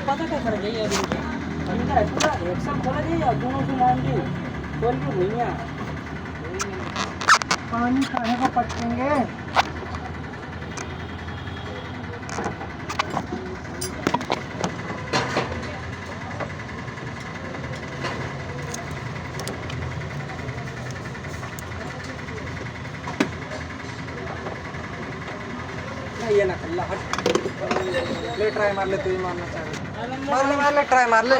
पता क्या कर जाइए अभी इनका पूरा एक्शन खोला जाइए दोनों से मान दी कौन की भैया पानी खाने को पटकेंगे ये ना अल्लाह हट ले ट्राई मार ले तू ही मारना चाह रहा मार ले ट्राई मार ले